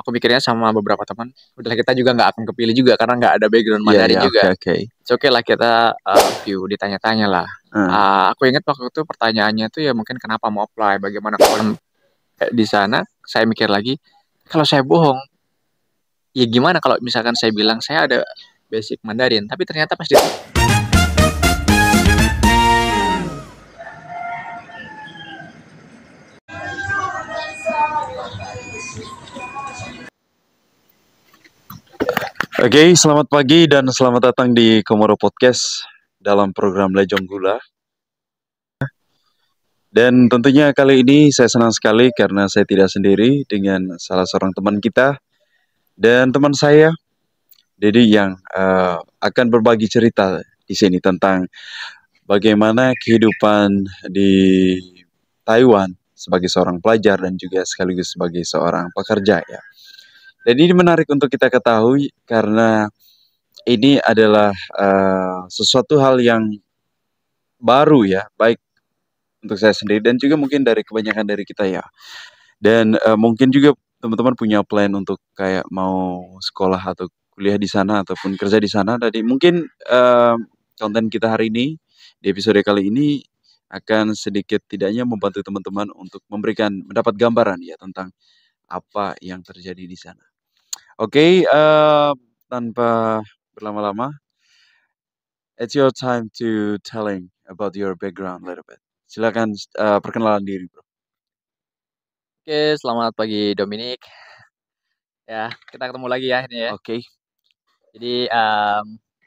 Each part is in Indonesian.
aku mikirnya sama beberapa teman, udah kita juga nggak akan kepilih juga karena nggak ada background Iya, Mandarin iya, juga. oke. Oke lah kita view ditanya-tanya lah. Aku ingat waktu itu pertanyaannya tuh ya mungkin kenapa mau apply, bagaimana kalau di sana. Saya mikir lagi, kalau saya bohong, ya gimana kalau misalkan saya bilang saya ada basic Mandarin, tapi ternyata pas Oke, selamat pagi dan selamat datang di Komoro Podcast dalam program Lejong Gula. Dan tentunya kali ini saya senang sekali karena saya tidak sendiri dengan salah seorang teman kita dan teman saya, Dedi, yang akan berbagi cerita di sini tentang bagaimana kehidupan di Taiwan sebagai seorang pelajar dan juga sekaligus sebagai seorang pekerja ya. Dan ini menarik untuk kita ketahui karena ini adalah sesuatu hal yang baru ya, baik untuk saya sendiri dan juga mungkin dari kebanyakan dari kita ya. Dan mungkin juga teman-teman punya plan untuk kayak mau sekolah atau kuliah di sana ataupun kerja di sana. Jadi mungkin konten kita hari ini di episode kali ini akan sedikit tidaknya membantu teman-teman untuk memberikan mendapat gambaran ya tentang apa yang terjadi di sana. Oke, tanpa berlama-lama, it's your time to telling about your background a little bit. Silakan perkenalan diri, bro. Oke, selamat pagi Dominic. Ya, kita ketemu lagi ya ini ya. Oke. Jadi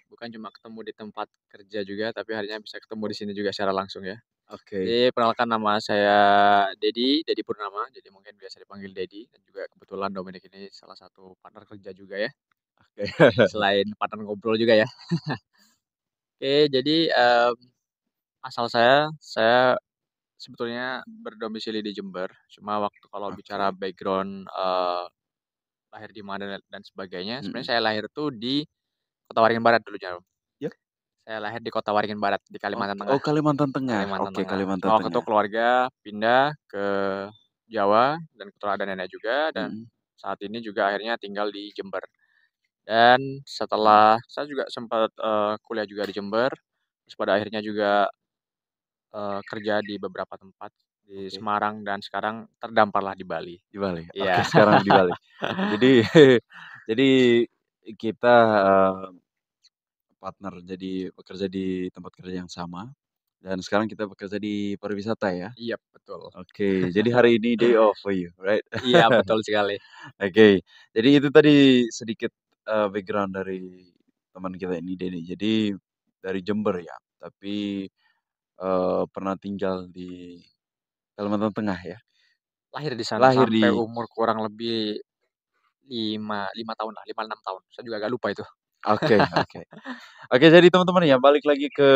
bukan cuma ketemu di tempat kerja juga, tapi harinya bisa ketemu di sini juga secara langsung ya. Oke. Jadi perkenalkan, nama saya Dedi Purnama. Jadi mungkin biasa dipanggil Dedi, dan juga kebetulan Dominic ini salah satu partner kerja juga ya. Oke. Selain partner ngobrol juga ya. Oke, jadi asal saya sebetulnya berdomisili di Jember. Cuma waktu kalau bicara Oke. background lahir di mana dan sebagainya, sebenarnya Mm-mm. saya lahir tuh di Kota Waringin Barat dulunya. Yap. Saya lahir di Kota Waringin Barat di Kalimantan Oke. Oh, Tengah. Kalimantan Tengah. Kalimantan Oke, Tengah. Kalimantan Cuma waktu itu Tengah. keluarga pindah ke Jawa dan kebetulan ada nenek juga, dan Mm-mm. saat ini juga akhirnya tinggal di Jember. Dan setelah saya juga sempat kuliah juga di Jember, terus pada akhirnya juga kerja di beberapa tempat di Oke. Semarang, dan sekarang terdamparlah di Bali. Di Bali. Oke, Iya. sekarang di Bali. Jadi jadi kita partner jadi bekerja di tempat kerja yang sama dan sekarang kita bekerja di pariwisata ya. Iya, betul. Oke, jadi hari ini day off for you, right? Iya, betul sekali. Oke, jadi itu tadi sedikit background dari teman kita ini, Denny. Jadi dari Jember ya, tapi pernah tinggal di Kalimantan Tengah ya. Lahir di sana Lahir sampai di umur kurang lebih 5 tahun lah, 5, 6 tahun. Saya juga agak lupa itu. Oke, oke. Oke, jadi teman-teman ya balik lagi ke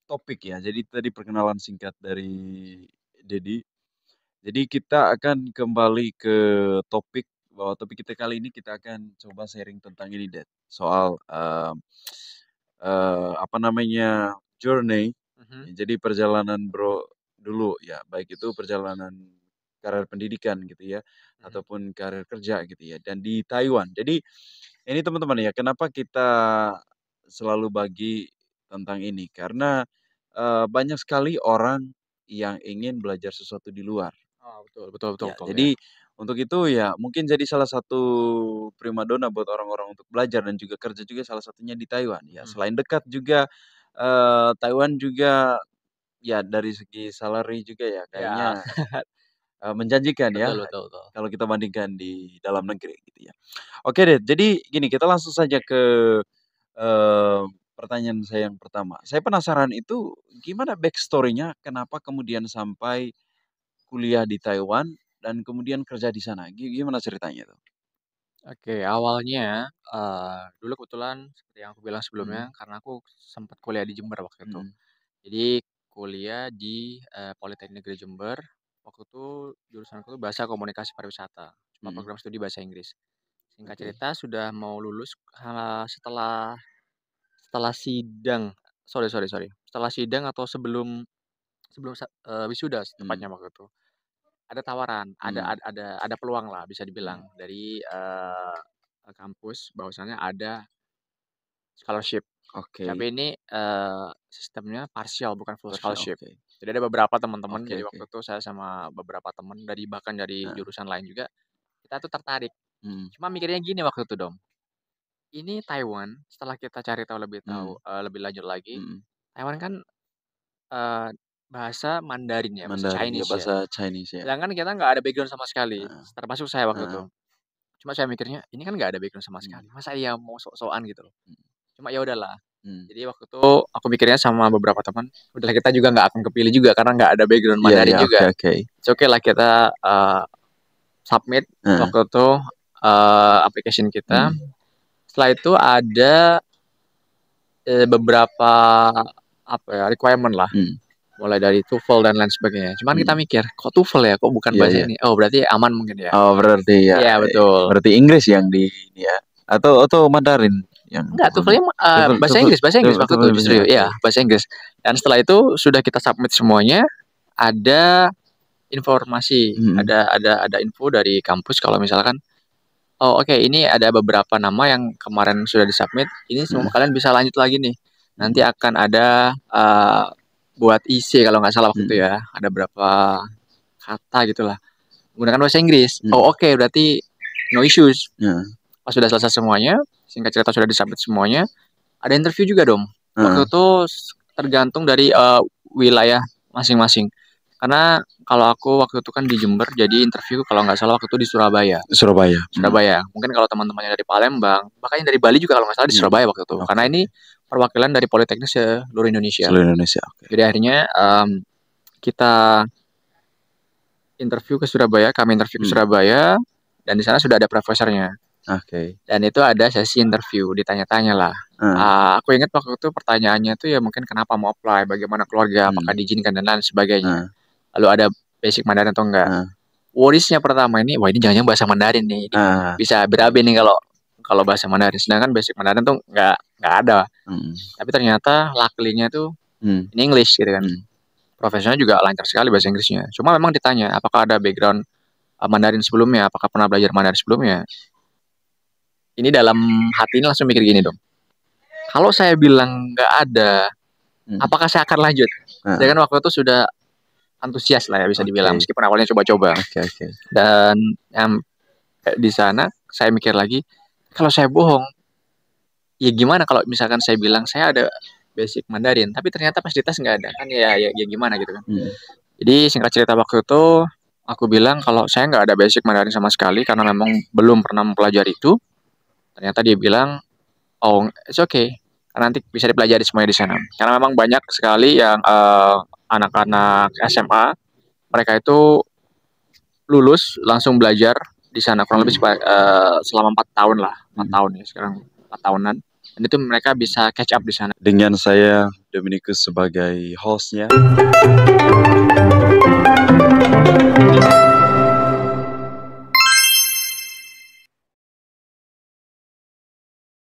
topik ya. Jadi tadi perkenalan singkat dari Dedi. Jadi kita akan kembali ke topik bahwa topik kita kali ini kita akan coba sharing tentang ini, Ded. Soal apa namanya, journey. Mhm, Jadi perjalanan Bro dulu ya, baik itu perjalanan karir pendidikan gitu ya, mhm. ataupun karir kerja gitu ya, dan di Taiwan. Jadi ini teman-teman ya, kenapa kita selalu bagi tentang ini? Karena banyak sekali orang yang ingin belajar sesuatu di luar. Oh, betul betul betul Ya, betul ya. jadi untuk itu ya mungkin jadi salah satu primadona buat orang-orang untuk belajar dan juga kerja juga salah satunya di Taiwan. Ya, Mhm. selain dekat juga Taiwan juga ya dari segi salary juga ya Ya, kayaknya menjanjikan ya betul betul betul. kalau kita bandingkan di dalam negeri gitu ya. Oke deh, jadi gini kita langsung saja ke eh, pertanyaan saya yang pertama. Saya penasaran itu gimana backstory-nya kenapa kemudian sampai kuliah di Taiwan dan kemudian kerja di sana. Gimana ceritanya tuh? Oke, awalnya, dulu kebetulan seperti yang aku bilang sebelumnya, Mhm, karena aku sempat kuliah di Jember waktu itu. mhm. Jadi kuliah di, Politeknik Negeri Jember, waktu itu jurusanku tuh Bahasa Komunikasi Pariwisata, cuma Mhm. program studi bahasa Inggris. Singkat Oke. cerita sudah mau lulus, setelah setelah sidang, sorry sorry sorry, setelah sidang atau sebelum sebelum wisuda Mhm. tepatnya waktu itu. ada tawaran, Hmm. ada peluang lah bisa dibilang dari kampus bahwasannya ada scholarship. Oke. Tapi ini sistemnya partial bukan full Harusnya scholarship. oke. Jadi ada beberapa teman-teman, Oke jadi oke. waktu itu saya sama beberapa teman dari bahkan dari Heeh. jurusan lain juga, kita tuh tertarik. Mhm. Cuma mikirnya gini waktu itu Dom, ini Taiwan setelah kita cari Mmm. lebih lanjut lagi, Mhm. Taiwan kan, eee, bahasa Mandarin ya, bahasa Mandarin, ya Chinese ya. bahasa Chinese ya. Sedangkan kita nggak ada background sama sekali, Heeh. termasuk saya waktu itu. Heeh. Cuma saya mikirnya, ini kan nggak ada background sama Mmm. sekali, masa iya mau sok-sokan gitu loh. Mhm. Cuma ya udahlah, Mmm. jadi waktu itu aku mikirnya sama beberapa teman, udahlah kita juga nggak akan kepilih juga karena nggak ada background Iya Mandarin iya, oke juga. oke. It's okay lah kita, submit Heeh. waktu itu, application kita. Mhm. Setelah itu ada, beberapa apa ya, requirement lah, Mhm. mulai dari TOEFL dan lain sebagainya. Cuman kita Mhm. mikir, kok TOEFL ya, kok bukan Iya bahasa iya. ini? Oh berarti aman mungkin ya? Oh berarti ya, Iya betul. berarti Inggris yang di ini ya? Atau Mandarin yang Enggak, TOEFL-nya? TOEFL-nya TOEFL bahasa Inggris waktu itu justru, TOEFL-nya oke. iya bahasa Inggris. Dan setelah itu sudah kita submit semuanya, ada informasi, Mhm. ada info dari kampus kalau misalkan, "Oh oke ini ada beberapa nama yang kemarin sudah di-submit, ini semua Heeh. kalian bisa lanjut lagi nih. Nanti Mhm. akan ada, buat IC kalau nggak salah waktu itu Mhm. ya, ada berapa kata gitulah, menggunakan bahasa Inggris." Mhm. Oh oke berarti no issues. Heeh. Pas sudah selesai semuanya, singkat cerita sudah di-submit semuanya, ada interview juga dong. Heeh. Waktu itu tergantung dari, wilayah masing-masing. Karena kalau aku waktu itu kan di Jember, jadi interview kalau nggak salah waktu itu di Surabaya. Surabaya. Surabaya. Mungkin kalau teman-temannya dari Palembang, bahkan yang dari Bali juga kalau nggak salah di Mhm. Surabaya waktu itu. Oke Karena ini oke. perwakilan dari Politeknik seluruh Indonesia. Seluruh Indonesia, oke. Jadi akhirnya, kita interview ke Surabaya, kami interview ke Mhm. Surabaya, dan di sana sudah ada profesornya. Oke. Dan itu ada sesi interview, ditanya-tanya lah. Heeh. Aku ingat waktu itu pertanyaannya tuh ya mungkin kenapa mau apply, bagaimana keluarga, apakah Mmm. diizinkan dan lain sebagainya. Heeh. Lalu ada basic Mandarin atau enggak. Heeh. Worries-nya pertama ini, wah ini jangan-jangan bahasa Mandarin nih, ini Heeh. bisa berabe nih kalau kalau bahasa Mandarin. Sedangkan basic Mandarin tuh nggak ada. Mhm. Tapi ternyata luckily-nya tuh Mmm. in English gitu kan. Mhm. Profesornya juga lancar sekali bahasa Inggrisnya. Cuma memang ditanya, apakah ada background Mandarin sebelumnya, apakah pernah belajar Mandarin sebelumnya. Ini dalam hati ini langsung mikir gini dong. Kalau saya bilang nggak ada, Mhm. apakah saya akan lanjut? Heeh. Sedangkan waktu itu sudah antusias lah ya bisa dibilang, Oke. meskipun awalnya coba-coba. Oke oke. Dan yang di sana saya mikir lagi, kalau saya bohong, ya gimana kalau misalkan saya bilang saya ada basic Mandarin, tapi ternyata pas dites nggak ada, kan ya gimana gitu kan. Mhm. Jadi singkat cerita waktu itu aku bilang kalau saya nggak ada basic Mandarin sama sekali karena memang belum pernah mempelajari itu. Ternyata dia bilang, "Oh, it's okay. Nanti bisa dipelajari semuanya di sana." Karena memang banyak sekali yang anak-anak SMA, mereka itu lulus langsung belajar di sana kurang lebih Mhm. selama 4 tahun lah, 4 Mhm. tahun ya sekarang 4 tahunan. Dan itu mereka bisa catch up di sana. Dengan saya Dominikus sebagai host-nya.